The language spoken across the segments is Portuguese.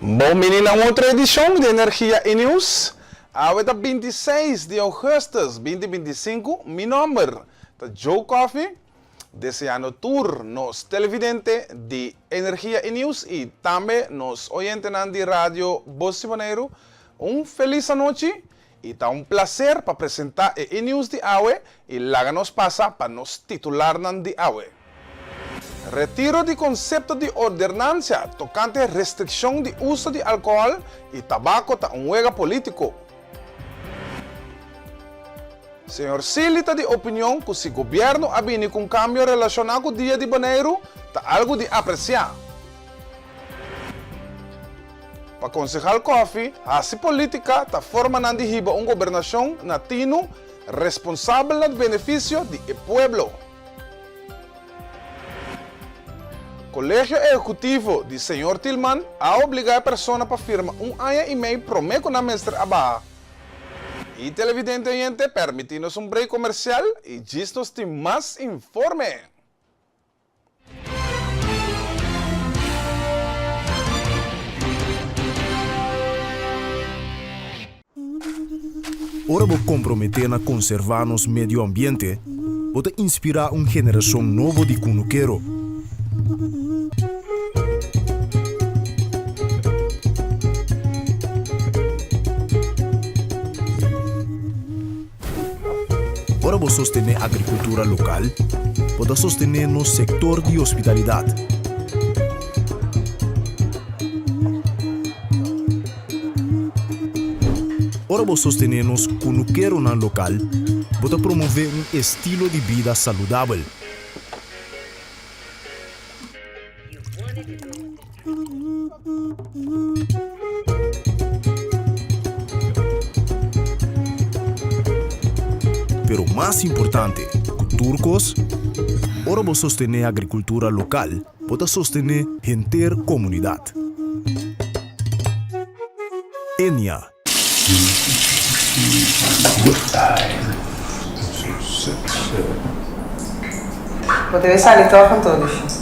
Bom menino, outra edição de Energia e News. A 26 de agosto de 2025, meu nome é Joe Coffee. Desejando tour nos televidentes de Energia e News e também nos oyentes de rádio Voz de Janeiro. Feliz noite e tá prazer para apresentar a News de hoje e lá nos passa para nos titular de hoje. Retiro de concepto de ordenança tocante restrição de uso de álcool e tabaco está juego político. Senhor Sili está de opinião que se o governo ha vindo com cambio relacionado com o dia de janeiro, está algo de apreciar. Para concejal Coffee, a política está formando uma governação nativa responsável do benefício do povo. Colégio Executivo de Sr. Tillman a obrigar a pessoa para firmar ano e meio prometo na mestre abaixo. E televidente oyente, permitindo-nos break comercial e gistos de mais informe. Ora vou comprometer na conservar nosso meio ambiente, vou inspirar uma geração nova de cunuqueiro. Ora vou sostener a agricultura local, vou sostener no setor de hospitalidade. Ora vou sostener nos cunuqueiro na local, vou promover estilo de vida saudável. Pero mais importante, com turcos, ora vou sostener a agricultura local, vou sostener a comunidade. Enya. Poderia sair com todos.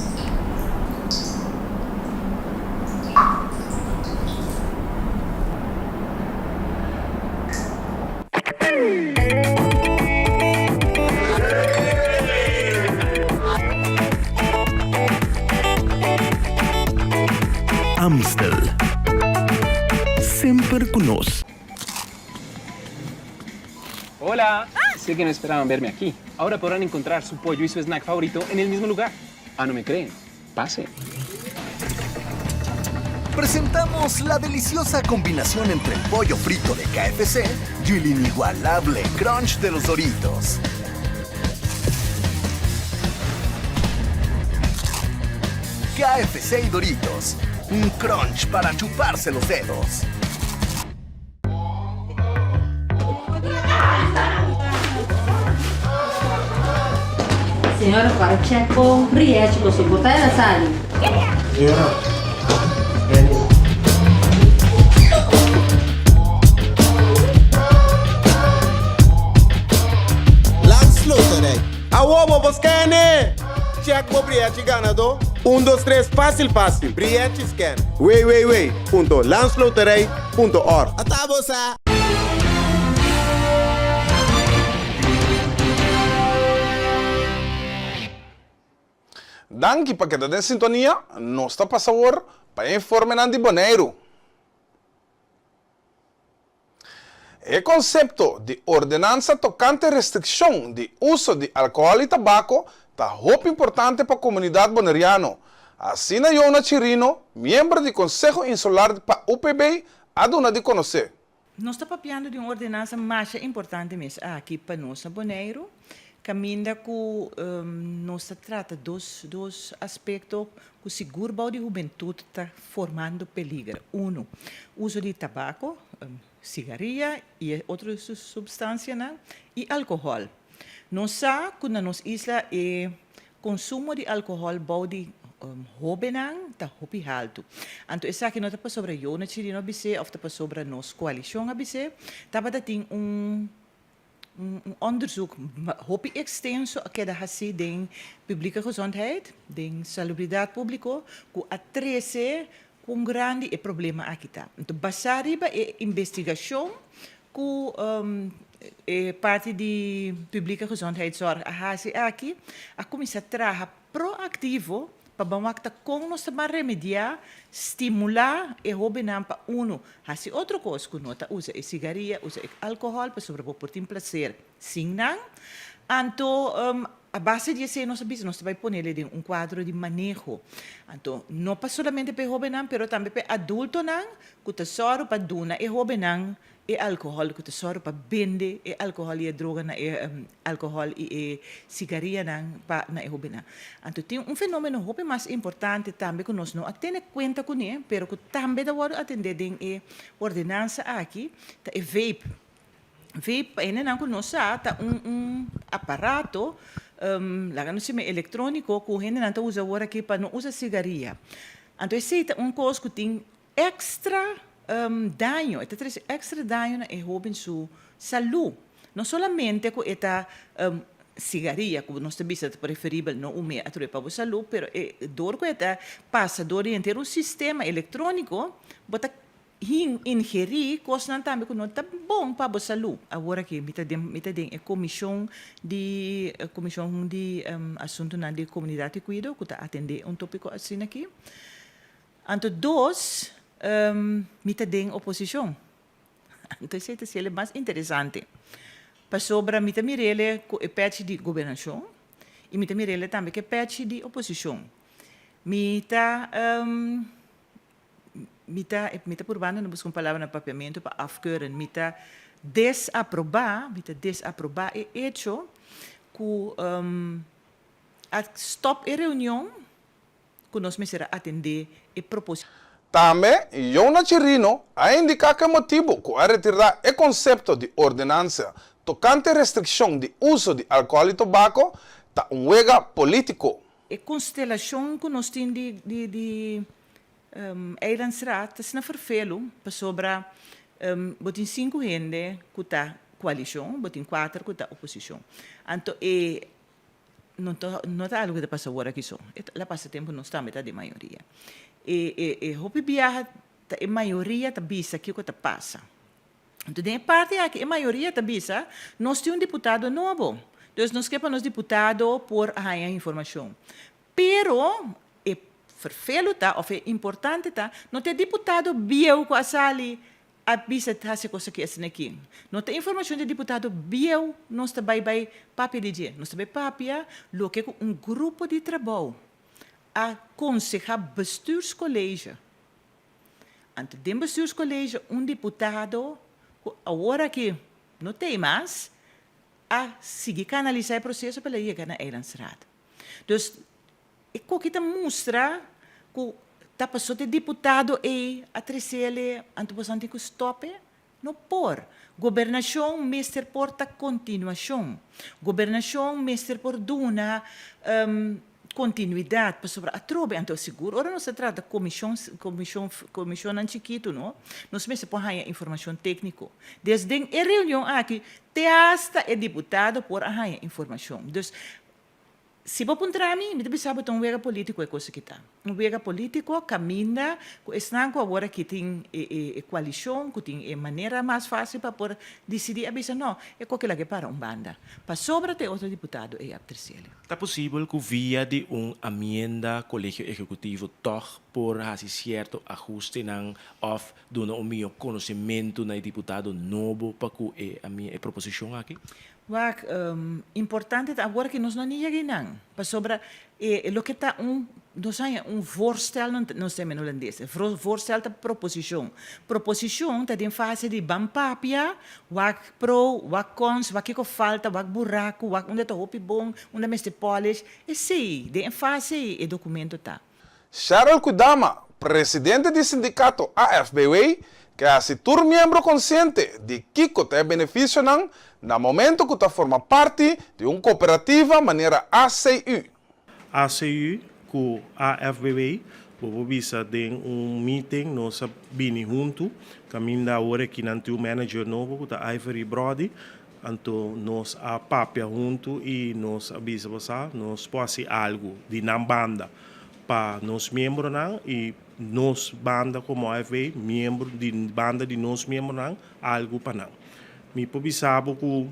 Amstel. Sempre conosco. Hola, sé que no esperaban verme aquí. Ahora podrán encontrar su pollo y su snack favorito en el mismo lugar. Ah, ¿no me creen? Pase. Presentamos la deliciosa combinación entre el pollo frito de KFC y el inigualable crunch de los Doritos. KFC y Doritos, un crunch para chuparse los dedos. Senhora, para check com Briette, você botar ela, sabe? Lanslaughter, a uovo Boscane! Check mo Briette ganador. 1, 2, 3, fácil. Briette scan. Wait. Lanslaughter.org. Atabosa. Danke para quedar em sintonia, nós está para sabor para informe de Janeiro. O conceito de ordenança tocante restrição de uso de álcool e tabaco está muito importante para a comunidade boneriana. Assim, Yona Chirino, membro do Conselho Insular para UPB, a dona de conhecer. Nós estamos falando de uma ordenança mais importante mesmo aqui para nós, na Bonaire. Caminha que nós trata dois aspectos que o seguro de juventude está formando peligro. Uso de tabaco, cigarrilha e outras substâncias, e álcool. Nós sabemos que na nossa isla o consumo de álcool pode jovem está muito alto. Então, isso aqui não está sobre a Yona Chirino, ou está sobre a nossa coalição, está tem onderzoek, hoop extenso, que da hasi den publieke gezondheid, den salubridad público, ku a 13 quão grande é o problema aqui está. Então, basari ba é investigação que é parte de Publieke Gezondheidszorg, a HASI aqui, a começar a trabalhar proativo para bawakta com nós também remediar, estimular e robinar para uno. Assim, outra coisa que nota usa é cigarrilha, usa é álcool para sobrepor prazer. Sim, não? Então, a base disso é nossa business, nós vai pôr ele em quadro de manejo. Então, não para somente para robinar, mas também para adulto não, que tesoro para duna e robinar e álcool, que tesoro para vender e álcool e droga na álcool e cigarrilha na robinar. Então, tem fenômeno muito mais importante também que nós não atende conta com ele, mas que também dá para atender em ordenança aqui, é vape. Vape, ainda não conosco, tá aparato, lá no sistema eletrônico, que ainda não usa agora aqui para não usar cigarrilha. Então, esse é coisa que tem extra dano, extra dano é roubar sua saúde. Não somente com esta cigarrilha, que nós também é preferível não usar para a saúde, mas dor que esta passa dor inteiro o sistema eletrônico, bota ingerir coisas também que não está bom para a saúde. Agora que me tem a comissão de assunto de comunidade e cuidado que está atender tópico assim aqui. Então, dois, me tem oposição. Então, isso é o mais interessante. Para sobre me tem mirele que parte de governação e me tem mirele também que parte de oposição. Me está por banda, não busco uma palavra no papiamento para afkeuren. Me está desaprovar é hecho que a stop a reunião que nós será atender e propor. Também, eu na Chirino, a indicar que motivo que a retirar o conceito de ordenança tocante restrição de uso de álcool e tabaco está juego político. A constelação que nós temos de Eilandsraad is na vervelo para sobre botin 5 gente que está coalição, botin 4 que está oposição. Então, não está algo que passa agora aqui só. La passa tempo não está metade de maioria. Hopi biarra a maioria está bisa que o que passa. Então, de parte aqui a maioria está bisa, nós temos deputado novo. Então, nós queremos deputado por a informação. Pero vervelo tá, ou é importante tá, não tem deputado biel com a sali a bisa tá se coisa que é aqui. Não tem informação de deputado biel, nós está by papel de dia, nós está by papel, lo que um grupo de trabalho a aconselhar bestuurscollege. Ante dem bestuurscollege deputado agora que não tem mais a seguir canalizar o processo para chegar na Eilandsraad. Então, e que mostra que está passando de deputado e a trecele antepassante que stoppe não por governação mestre porta continuação governação mestre por duna continuidade para sobre a trobe então seguro ora não se trata comissão chiquito não nós mesmo por a informação técnico desde a reunião aqui te hasta é deputado por a informação então se vou para mim, me deve saber um vega político é coisa que está. Um vega político caminha, está agora que tem coalição, que tem maneira mais fácil para por decidir a bisa não, é qualquer que para banda. Para sobre ter outro deputado é a terceira. Está possível que via de emenda colégio executivo toch por fazer certo ajuste ng of doon o meu conhecimento na deputado novo para que a minha proposição aqui? Wak importante agora que nós não ninguém para sobre lo que está nós hay voorstel não sei em holandês voorstel da proposição está em fase de bampapia wak pro wak cons wak que falta wak buraco wak onde está hopi bom onde mestre polish e sim de em fase e documento tá Cheryl Kudama, presidente do sindicato AFBW, que é tur membro consciente de que tem benefício no momento que está forma parte de uma cooperativa maneira ACU. ACU, com AFBW, vou bisa de meeting nós bini junto, caminho da hora que não tem o manager novo da Ivory Brody, então nós a papia junto e nós avisa você, nós pode algo de na banda para nós membros e nos banda como AFB, membro de banda de nos membro não, algo para não. Me pobisabo que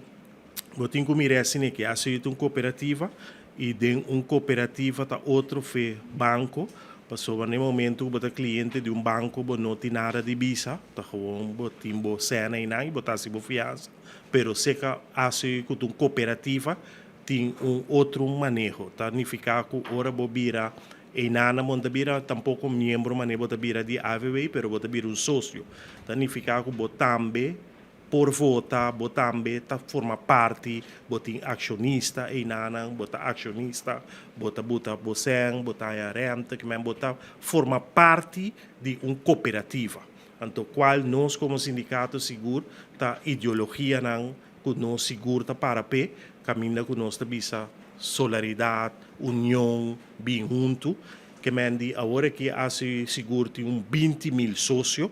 eu tenho que mirar assim que aceito uma cooperativa e dentro uma cooperativa tá outro fe banco. Passou no momento que o cliente de banco não tem nada de visa, tá com timbo cena e não, botar se fiança, pero se que aceito uma cooperativa tem outro manejo, tá? Significa que ora bobira e nana monta bira tampouco membro manejo bota bira de AVB, pero bota bira sócio, tá? Significa que botambe por votar, botambe tá forma parte, botin acionista e nana bota acionista, bota boceng, bota a renta, que bota forma parte de uma cooperativa. Então, qual nós como sindicato seguro tá ideologia não que nós seguro tá para pé caminha que nós bisa solidariedade, união, bem junto, que mendi agora que assim seguro tem 20.000 sócios,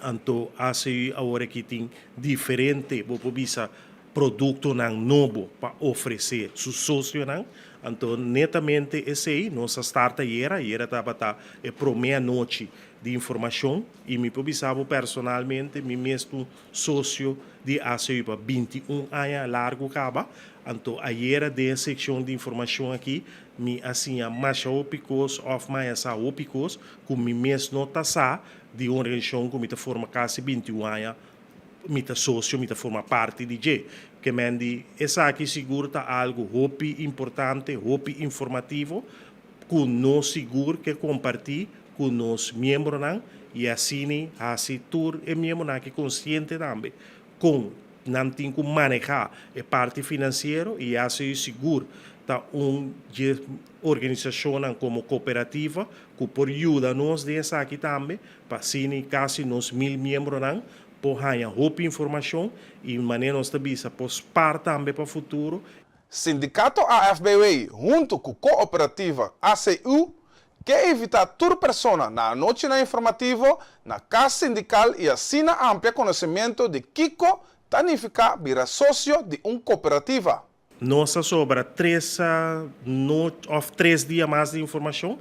então assim agora que tem diferente, vou bisa produto não novo para oferecer su sócio não, então netamente esse aí nossa starta era estava a primeira noite de informação e me pobisava personalmente me mesmo sócio de ACI para 21 anos largo caba, então aí era de secção de informação aqui me assim a mais opicos of mais a opicos com me mesmo nota de uma organização que me forma quase 21 anos me sócio me forma parte de G que mendi essa aqui seguro tá algo hopi importante hopi informativo com nós seguro que compartilhar com nós membros e assim tur é membro que consciente também com não tem que manejar a parte financeira e assim seguro tá organização como cooperativa que por ajuda nós dessa aqui também para assim quase nos 1.000 membros por ganhar roupa informação e maneira nós também para também para o futuro. Sindicato AFBW junto com cooperativa ACU quer evitar toda pessoa na noite na informativo, na casa sindical e assina amplia conhecimento de Kiko significa virar sócio de uma cooperativa. Nossa sobra 3 dias mais de informação.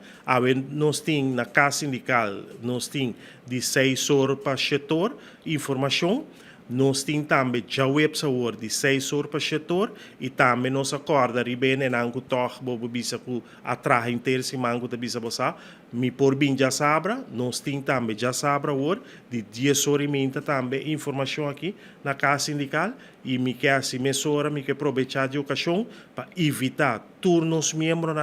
Nós temos na casa sindical, nós temos de 6 horas para setor informação. Nós temos também já website de 6 horas para setor e também nós acorda bem em que toque bobo bisa que atrai interesse mango da bisa bossa. Me por bem já sabra, nós temos também já sabra hora de 10 horas e meia também informação aqui na casa sindical e me quer assim mesora me quer aproveitar de ocasião para evitar turnos membros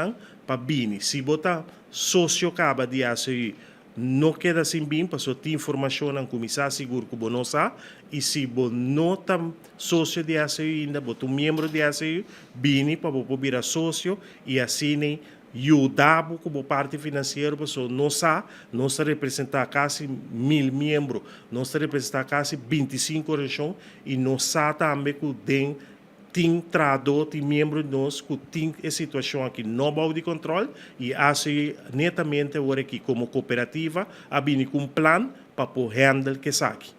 para bem se botar sócio acaba de assim não queda sem bem, passou tem informação na comissão seguro que não sabe e se não está sócio de ACU ainda, botou membro de ACU, bem para virar sócio e assim ajudar como parte financeira, pessoa não sabe, não se representar quase 1.000 membros, não se representar quase 25 regiões e não sabe também que tem tradutor, tem membro de nós que tem a situação aqui no balde de controle e assim netamente agora aqui como cooperativa abrir com um plano para poder handle que saque.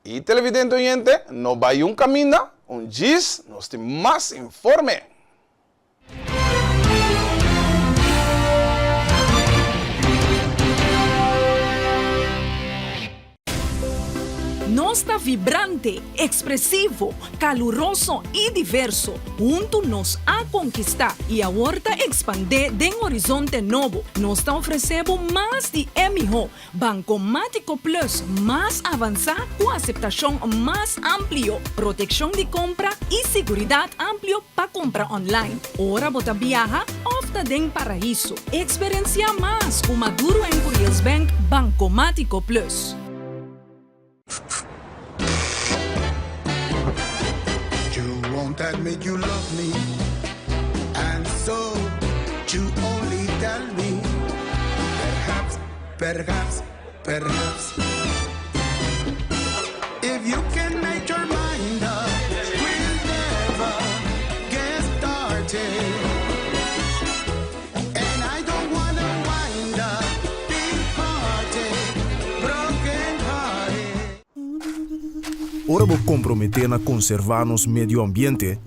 E televidente oyente, no vai caminho, diz, nós temos mais informe. Nos está vibrante, expresivo, caluroso y diverso. Juntos nos a conquistar y ahora expandir de un horizonte nuevo. Nos está ofreciendo más de MIHO, Bancomático Plus, más avanzada con aceptación más amplio, protección de compra y seguridad amplio para compra online. Ahora bota viaja, opta den paraíso. Experiencia más con Maduro en Curious Bank Bancomático Plus. You won't admit you love me, and so you only tell me, perhaps, if you can make your mind up, we'll never get started. And I don't wanna wind up big hearted, broken hearted. Ora vou comprometer na conservar nosso meio ambiente,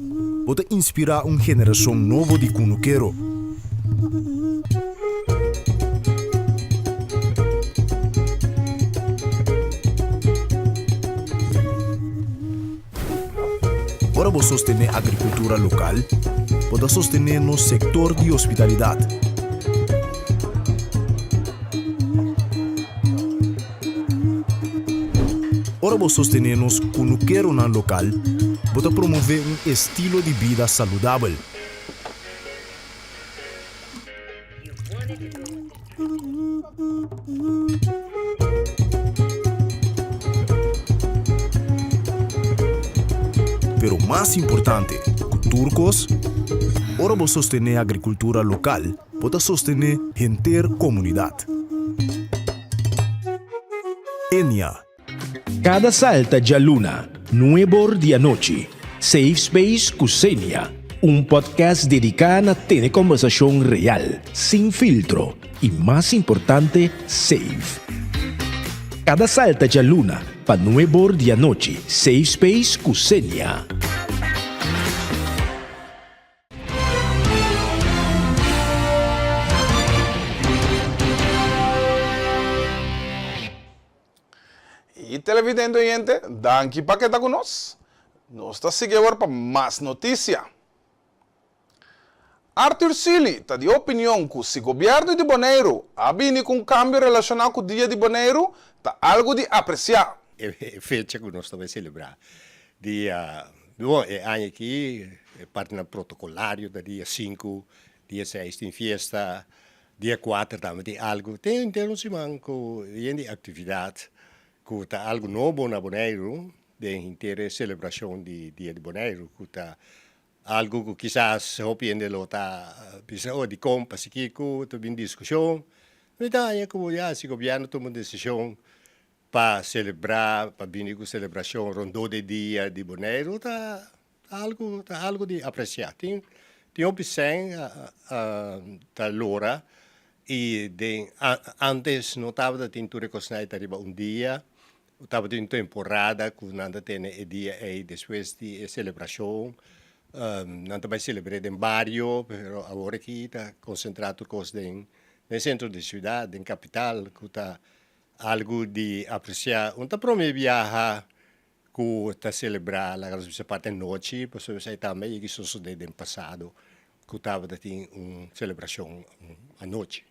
pode inspirar uma geração nova de cunuqueiro. Ora vos sostener agricultura local, pode sostener no sector de hospitalidade. Ora vos sostener-nos com o que na local, pode promover um estilo de vida saudável. Pero mais importante, turcos, ora vos sostener agricultura local, pode sostener gente comunidade. Enya. Cada salta de luna, nuevo de noche. Safe Space Kusenia, un podcast dedicado a tener conversación real, sin filtro y más importante, safe. Cada salta de luna, pa nuevo de noche. Safe Space Kusenia. E televidente oyente, danke para que está conosco. Nós está seguindo para mais notícia. Arthur Sili está de opinião que se o governo de Bonaire abine com câmbio relacionado com o dia de Bonaire, está algo de apreciar. É fecha que nós estamos celebrar. Dia, bom, é ano aqui, é parte do protocolário, da dia 5, dia 6 tem festa, dia 4 também tem algo. Tem um semana de atividade, que está algo novo na Bonaire, de inteira celebração de dia de Bonaire, que está algo que quizás opinião lo está pensando de compra, se que está bem discussão. Então, é que já se o governo toma uma decisão para celebrar, para vir com celebração rondou de dia de Bonaire, tá algo de apreciar. Tem opção da Lora e antes não estava tendo reconhecimento arriba dia, estava tendo temporada quando anda tem o dia e depois de celebração, não vai celebrar em barrio, mas agora aqui está concentrado no centro da cidade, na capital, que está algo de apreciar. Então, para mim, viajar que está celebrar a parte da noite, porque você também que isso sucedeu no passado, que estava tendo uma celebração à noite.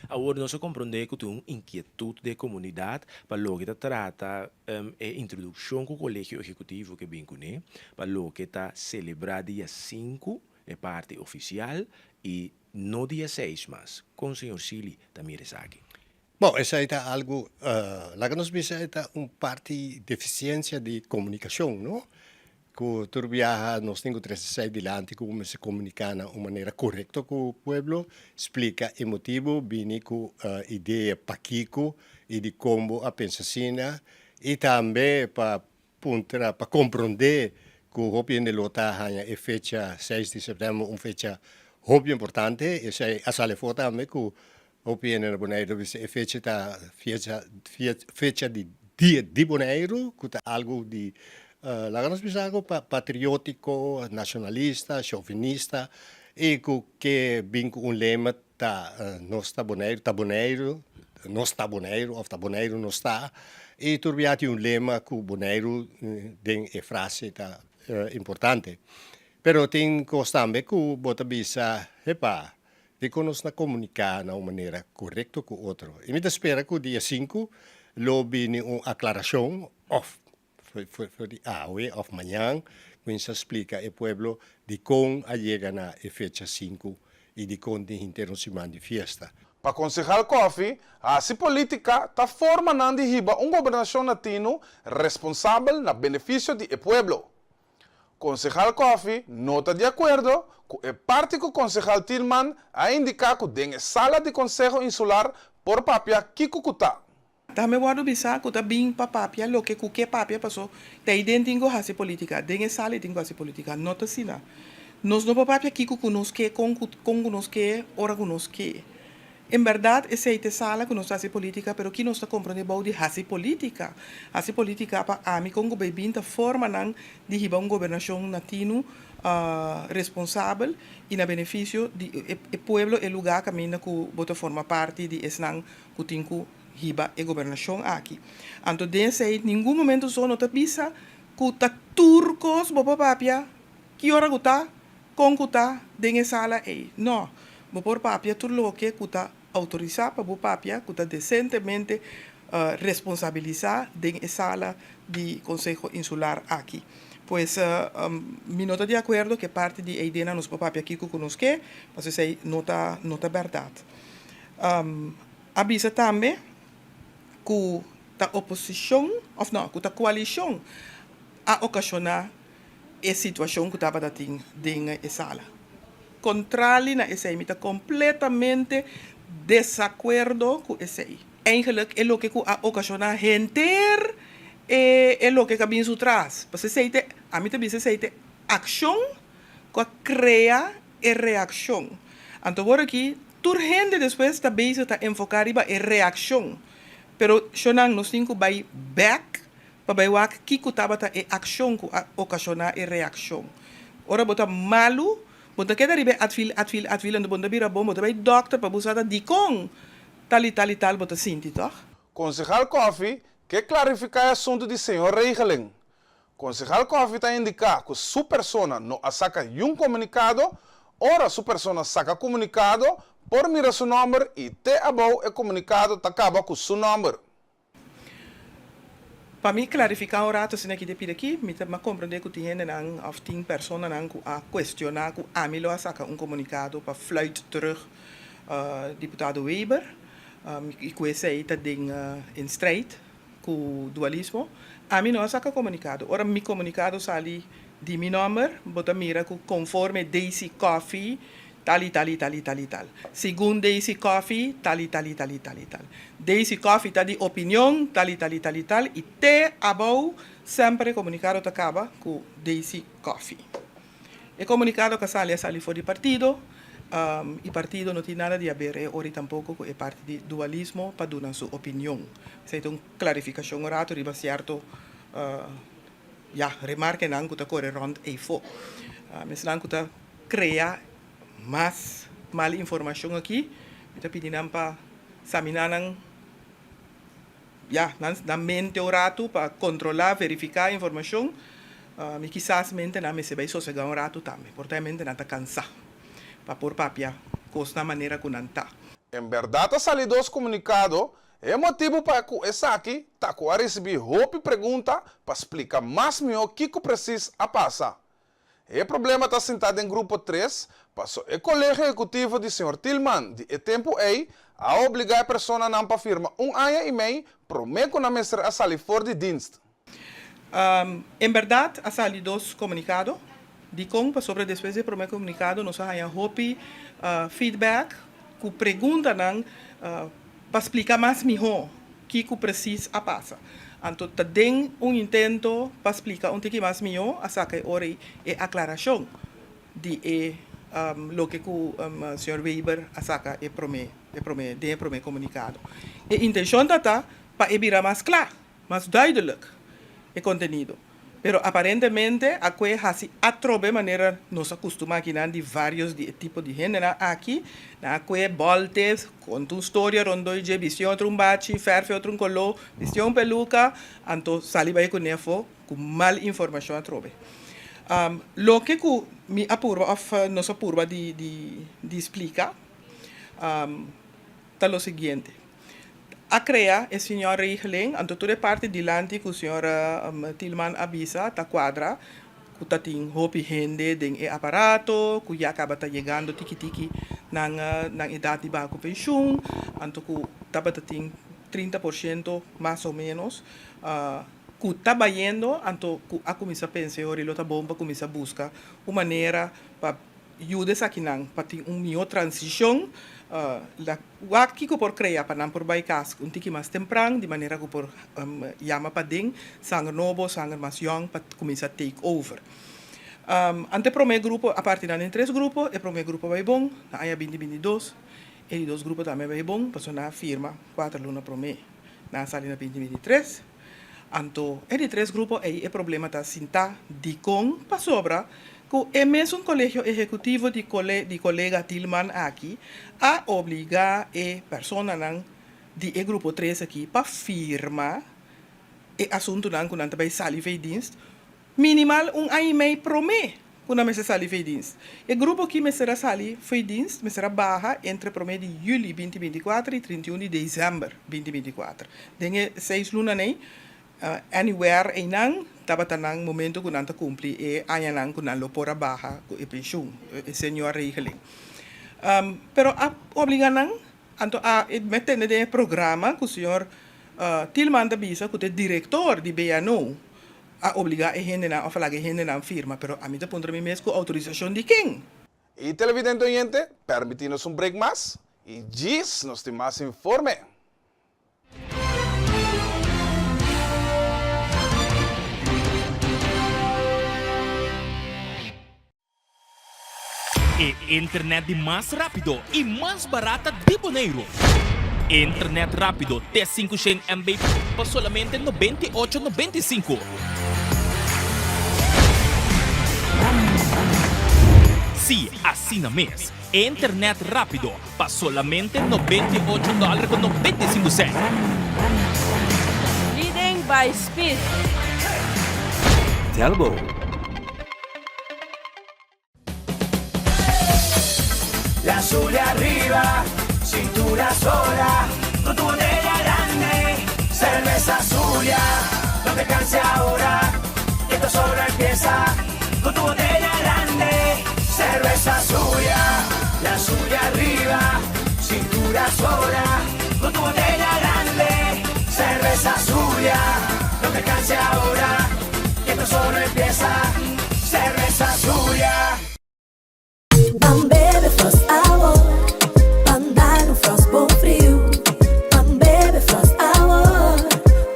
Agora, nós compreendemos que tem uma inquietude da comunidade para o que trata a introdução do colégio executivo que vem com ele, para o que está celebrado dia 5, é parte oficial, e no dia 6 mais, com o senhor Sili também aqui. Bom, essa é algo, lá que nós vemos é uma parte de deficiência de comunicação, não? Que tu viaja, nós temos que trazer adiante como se comunicar de uma maneira correta com o povo, explica o motivo, vem com ideia paquico e de como a pensar e também para compreender que o Hopi de Lota é fecha 6 de setembro, uma fecha muito importante, e a sala foto também que Hopi de Bonaire é fecha de dia de Bonaire, que é algo de lá nós pensamos patriótico, nacionalista, chauvinista, e que vem com lema nós está Bonaire, nós está Bonaire, ou está Bonaire, não está. E turbiati lema que o Bonaire tem a frase importante. Pero tem coisa também que o bota bisa, de que nós comunicar de uma maneira correta com o outro. E me espera que o dia 5 lo vem uma aclaração foi de hoje of manhã, quando se explica ao povo de como chega na fecha 5 e de como tem semana de festa. Para concejal Coffee, a política está formando uma governação latino responsável no benefício do povo. Concejal Coffee não está de acordo com a parte que o concejal Tillman a indicar que tem sala de conselho insular por papia Kikukuta. Também vou avisar que também para papia, lo que papia passou, tem dentro a política, tem sala tem a política, não está assim. Nós não papia aqui com nós que, com nós que, ora com nós que. Em verdade, essa é a sala que nós fazemos política, mas que nós está compreendendo de fazer política. Fazer política para a mim, com o bebê, da forma de uma governação nativa responsável e no benefício do povo e lugar que a forma parte de esnan que tem hiba e governação aqui. Então, desse em nenhum momento só não está bisa que turcos bopa papia que hora guta con guta den sala no por papia tur lo que guta autorizar para bo papia guta decentemente responsabilizar den sala de Consejo Insular aquí. Pues mi nota de acuerdo que parte de Aidena nos papia aquí que conozco, pues sei nota verdad. Avisa também que a oposição, ou não, que a coalição a ocasionar a situação que estava dentro da sala. Contrário na essa está completamente desacordo com essa. Eigenlijk é o que a ocasionar gente é o que cabe em trás. Porque a mim também se ação que cria a reação. Então agora aqui tur gente depois está bezig está enfocar em a reação. Pero shonang nos cinco vai back para wak kiko tabata e action ku occasionar e reaction. Ora bota malu, bota que daribe atfil ando bonda bira bom bota vai doctor para buscar di con tal bota sinti toch? Concejal Coffee quer clarificar o assunto de senhor regeling. Concejal Coffee está indicar que sua persona não saca um comunicado, ora sua persona saca comunicado por mirar seu número e te abou o comunicado acaba com seu número. Para mim clarificar o rato se aqui de aqui, me compreender que tem não of 10 pessoas não a questionar que a mim lo saca comunicado para fluit terug deputado Weber e que esse aí está em strijd com o dualismo. A mim não saca comunicado. Ora mi comunicado sali de mi número, bota mira que conforme Daisy Coffee tal. Segundo Daisy Coffee, tal. Daisy Coffee está de opinião, tal. E te abou sempre comunicado te acaba com Daisy Coffee. E comunicado que sali fora de partido, e partido não tem nada de ver, ora tampouco é parte de dualismo para dar sua opinião. Isso é uma clarificação orato, riba certo, remarque não que está corre rond e fo. Mas não que está criar mais mal informação aqui, kita pedindo para examinar na mente o rato para controlar, verificar a informação, e quizás mente na me se vai sossegar um rato também, portanto mente não está cansado para pôr papia, coisa da maneira que não está. Em verdade, salido dos comunicados é motivo para que essa aqui está a receber roupa e pergunta para explicar mais melhor o que precisa passar. O problema está sentado em grupo 3, passou o colégio executivo do Sr. Tillman, de tempo aí, a obrigar a pessoa a não firmar ano e meio, prometo na mestre a sair fora de dienst. Em verdade, a sair dos comunicados, de como sobre depois do primeiro comunicado, nós temos feedback, que pergunta para explicar mais melhor o que precisa passar. Então, tem intento para explicar pouco mais melhor, a saca ora é aclaração de lo que o Sr. Weber a saca é promete comunicado. A intenção está para virar mais claro, mais duidelijk o conteúdo. Pero aparentemente, aqui hasi atrobe maneira nos acostuma aqui de vários tipos de gente aqui, aqui voltes, conta uma história rondo de visão outro bate, ferfe outro color, visão peluca, então sali vai com nefo com mal informação atrobe. Lo que me apurva nos apurva de explicar, tá lo seguinte. A criar o senhor Regeling, então toda parte de lante que o senhor Tillman avisa, está quadra, que está tem roupa gente, tem aparato, que já acaba chegando tiki-tiki na idade de baixo pensão, então que estava tem 30% mais ou menos, que está indo, então que a começar a pensar, e está bom para começar a buscar uma maneira para ajudar aqui para ter uma melhor transição. O que por criar para não por baixar um tiki mais temprano de maneira que por chama para ding sangue novo sangue mais young para começar a take over. Ante primeiro grupo a partir de 3 grupos o primeiro grupo vai bom na área 2022 e os 2 grupos também vai bom passou na firma 4 luna primeiro na sala na 2023. Então de 3 grupos aí o problema está sentar de com para sobra que é mesmo colégio executivo de colega Tillman aqui a obrigar a pessoa de grupo 3 aqui para firmar o assunto que não vai sair de dienst minimal ano e meio promê quando me sali feidins. E grupo que me será sali feidins, me será barra entre promê de julho 2024 e 31 de dezembro 2024. Dengue 6 lunas nem anywhere enang tabatanang momento que nanta cumpri e anyanang kunan lo pora baja e pensión e senhor regeling. Pero obliganang anto a mettere de programa que o senhor tilmanda bisa que o diretor de BNO a obligar a gente a falar que a gente não firma, pero a mim te pondré mesmo autorização de quem? E televidente oyente, permitimos um break mais e diz nos tem mais informe. E internet de mais rápido e mais barata de Bonaire. Internet rápido T500 MB por solamente 98,95. Sí, así na mes. Internet rápido por solamente $98,95. Leading by speed. Telbo. La azul de arriba, cintura sola, con tu botella grande, cerveza suya, no te canses ahora, que esto solo empieza, con tu botella grande, cerveza suya, la suya arriba, cintura sola, con tu botella grande, cerveza suya, no te canses ahora, que esto solo empieza, cerveza suya. Bebe Frost Hour, andar no Frost bom frio. Bebe Frost Hour,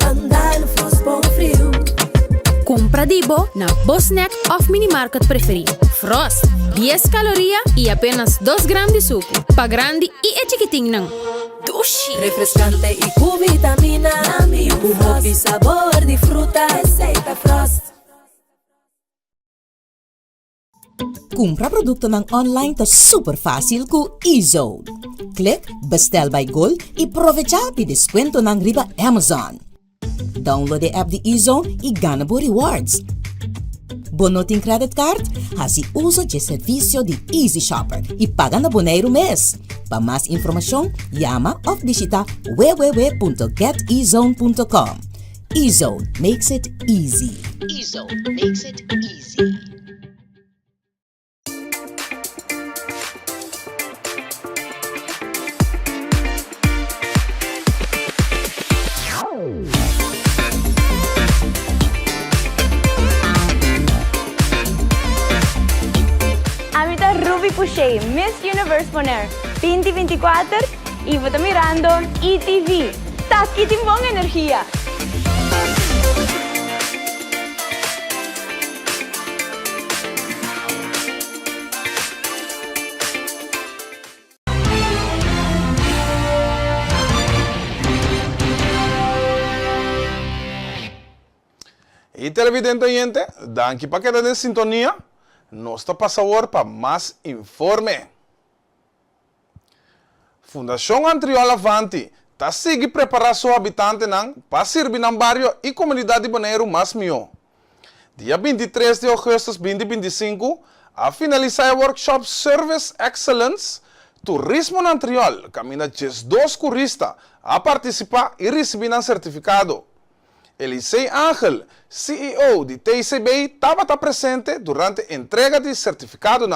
andar no Frost bom frio. Compra Dibo na Bosnack of Minimarket preferido. Frost, 10 calorias e apenas 2 gramas de suco. Pa grande e é chiquitinho não. Dushi. Refrescante e com vitamina. Um hobby sabor de fruta. Receita Frost. Compra produto ng online ta super fácil ku eZone. Click Bestel by Gold e aprovecha pi descuento ng riba Amazon. Download the app de eZone e gana bo rewards. Bonoting credit card, hasi uso de servicio de Easy Shopper e paga na Bonaire mês. Para mais informação, llama ou visita www.getezone.com. eZone makes it easy. eZone makes it easy. Amita Ruby Pushey, Miss Universe Bonaire 2024 y vota mirando ETV. Taski Timbong Energía. E televidente oyente, danke para quedar em sintonia. Nós está passando para mais informe. Fundação Antriola Avanti está seguindo preparar seus habitantes para servir no bairro e comunidade de Bonaire mais melhor. Dia 23 de agosto de 2025, a finalizar o workshop Service Excellence, Turismo na Antriola, caminha 2 turistas a participar e receber um certificado. Elisei Ángel, CEO de TCB, estava presente durante a entrega de certificado.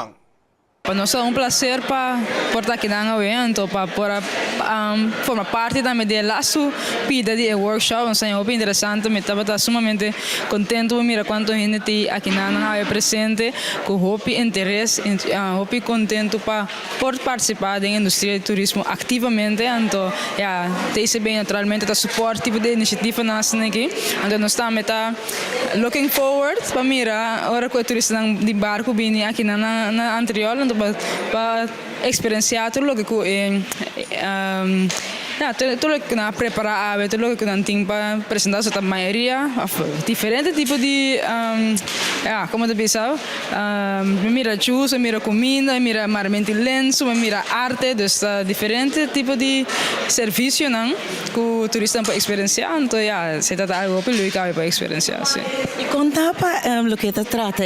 Para nós é prazer para estar aqui no evento, para formar parte também do laço pida de workshop. É muito interessante, me estava sumamente contento de mirar quanto gente tem aqui na presente, com hobby, interesse, hobby contento para participar da indústria de turismo ativamente. Então, TCB naturalmente está suporte tipo de iniciativa nossa aqui. Então, nós estamos looking forward para mirar agora que o turista de barco vem aqui na Antriola para experienciar tudo o que tudo que na preparar a tudo que não tem para apresentar a maioria diferente tipo de como tu pensava me mira chus, me mira comida, me mira marmente lenço, me mira arte, dus diferente tipo de serviço não que o turista pode experienciar, então se trata algo que ele pode experienciar, sim. E conta para o que trata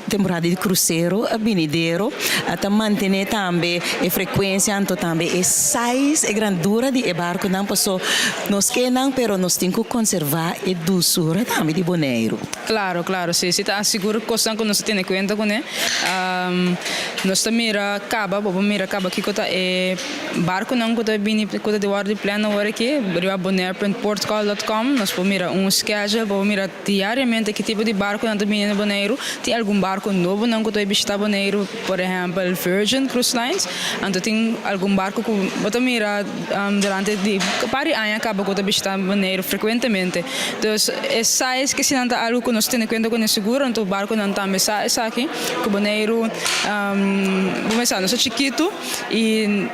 temporada de cruzeiro, abinideiro, até manter também a frequência, então também a size, a grandura de barco, não passou, nós que não, pero nós temos que conservar a doçura também de Bonaire. Claro, sim, se está seguro coisa que nós temos em conta com ele, nós mira caba que conta barco não conta bem, conta de ordem plena hora aqui, riba bonaire.portugal.com, nós podemos mira schedule, podemos mira diariamente que tipo de barco não tem em Bonaire, tem algum barco novo não que estou visitar Bonaire, por exemplo, Virgin Cruise Lines, então tem algum barco que eu mira durante de pari anos acaba que eu visitar Bonaire frequentemente, então é size que se não está algo que nós temos em conta com o seguro, então o barco não está mais aqui, que Bonaire começar nós é chiquito e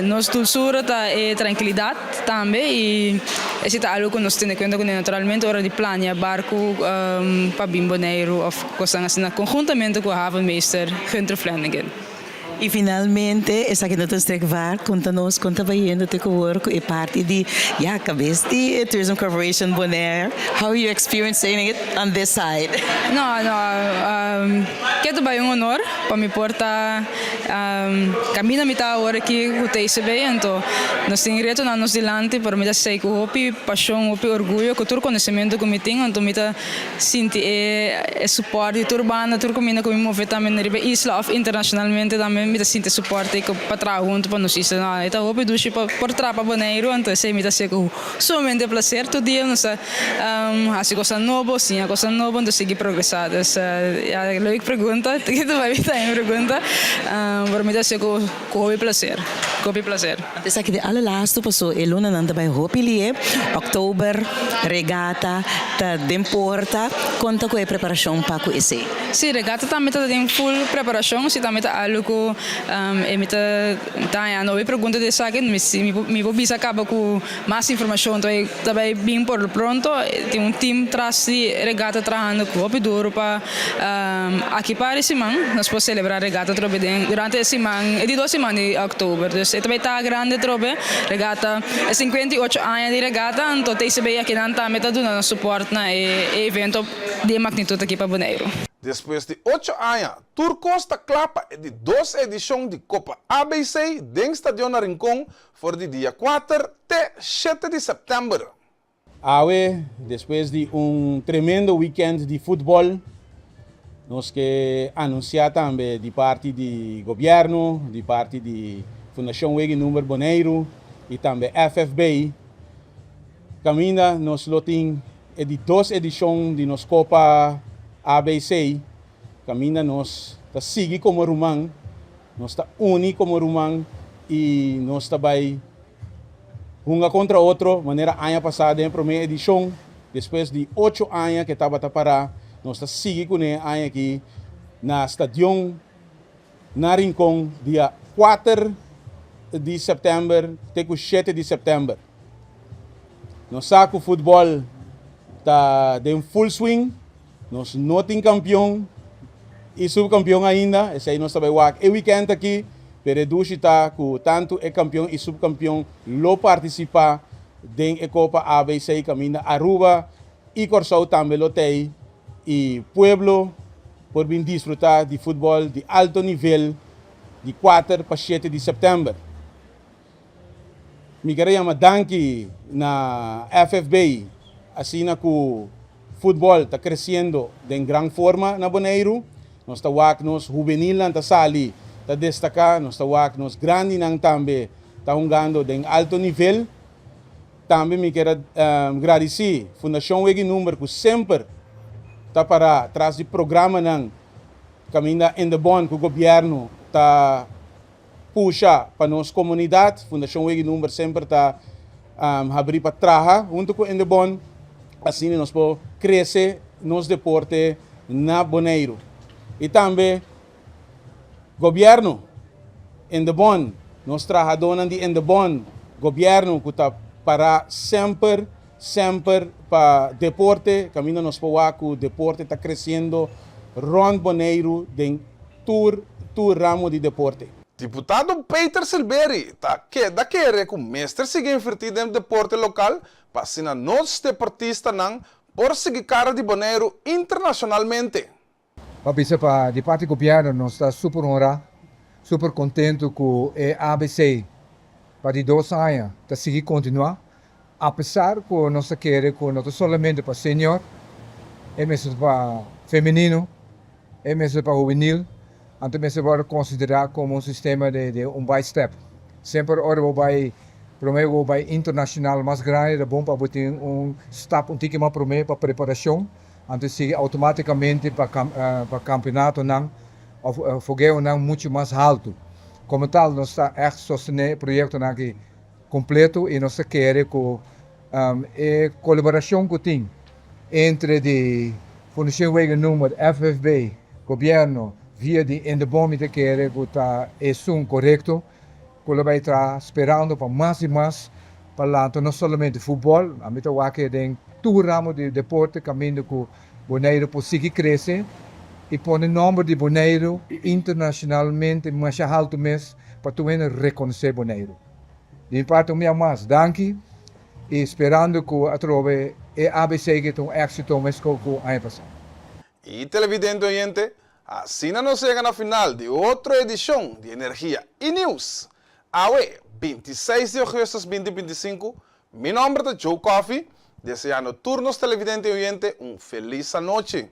nós dulçura tá é tranquilidade também e esse tá algo que nós temos em conta com naturalmente hora de planear barco para bem Bonaire ou coisa assim conjuntamente com o Havenmeester Gunther Flanagan. E finalmente, essa que nós estrevar, conta-nos, conta baiano te work e parte de cabeça de Tourism Corporation Bonaire. How are you experiencing it on this side? Que tu vai honor para me portar caminho mitad hora aqui o TCB, então nós temos reto na nos dilante para me dar sei que o paixão, o orgulho, que todo conhecimento que me tenho, então me tá senti suporte turbana, tudo combina com me mover também na isla of internacionalmente também me tá senti suporte que para trás junto para nos isso não, então o peduche para portar para Bonaire, então sei me tá sei que somente prazer todo dia nós assim coisa nova, sim, coisa nova, então seguir progressar, essa é a lógica pergunta, que tu vai estar em pergunta, para me dar sei que hobby prazer. Antes aqui de alle laatste passou e luna nanda bij Hopilie, oktober, regata, ta demporta, conta com a preparação para o esse. Sim, regata também está em full preparação, se também está algo me tá a nova pergunta de saque, me vou bisa acaba com mais informação, então também bem por pronto, tem team traz de regata trabalhando com o duro para aqui para esse semana, nós podemos celebrar regata durante a semana, de 2 semanas de outubro. Também está grande trobe, regata, 58 anos de regata, então tem se bem aqui não está metade do suporte na evento de magnitude aqui para Bonaire. Depois de 8 anos, Turcos está clapa de 2 edições de Copa ABC dentro do Estádio Rincón for de dia 4 até 7 de setembro. Depois de tremendo weekend de futebol, nós que anunciar também de parte do governo, de parte de Fundação Wegi Número Bonaire e também FFB, caminha nós loting de 2 edições de nossa Copa ABC, caminha nós está seguir como rumang, nós está uni como rumang e nós está vai uma contra outro, maneira ano passada em primeira edição, depois de 8 anos que estava para nós está seguir com ele ano aqui na Estádio Rincón dia 4 de setembro até 7 de setembro. Nós saco o futebol está em full swing, nós não temos campeão e subcampeão ainda, esse aí nós também o weekend aqui, pero está com tanto é campeão e subcampeão lo participar da Copa ABC caminha Aruba e Corsau também lo tem e Pueblo por vir desfrutar de futebol de alto nível de 4 para 7 de setembro. Me queria danke na FFB, assim que o futebol está crescendo em grande forma na Bonaire. Nós estamos juvenil na sali, está destacar, nós estamos grande também, está jogando em alto nível. Também me quero agradecer a Fundação Wegi Número que sempre está para trás de programa caminha em bom que o governo está puxa para nossa comunidade. Fundação Wegi Número sempre está abrir para trabalhar junto com o bom, assim nós podemos crescer nos deporte na Bonaire. E também governo em bom, nós trabalhamos em bom governo que está para sempre para deporte, caminho nos para que o deporte está crescendo, Ron Boneiro tem todo ramo de deporte. Deputado Peter Silveri da querer que o mestre siga invertido em deporte local para ensinar nós deportistas por seguir cara de Boneiro internacionalmente. Para de parte do governo, nós estamos super honrados, super contentes com a ABC para de 2 anos, de seguir continuar, apesar que nós queremos que não somente para senior, é mesmo para feminino, é mesmo para juvenil, então mesmo para considerar como um sistema de by step. Sempre ora vai primeiro vai internacional mais grande, é bom para ter step mais primeiro para preparação. Então, se automaticamente para campeonato o fogueo não muito mais alto. Como tal, nós estamos echt sostener o projeto aqui completo e nós queremos que a colaboração que tem entre a Fundação Wegen número FFB, governo, via de Indebom que queremos que está correto, que vai estar esperando para mais e mais para lá, não somente futebol, a mim que tem todo ramo de deporte, caminho que Boneiro pode seguir crescer e põe o nome de Boneiro internacionalmente mais alto mesmo para tu reconhecer Boneiro. De parte minha mais, danke e esperando que a trove a ABC que tem éxito mesmo com a passado. E televidente oyente, assim nos chega na final de outra edição de Energia e News. Hoy, 26 de agosto de 2025, mi nombre es Joe Coffee, deseando turnos televidente y oyente un feliz noche.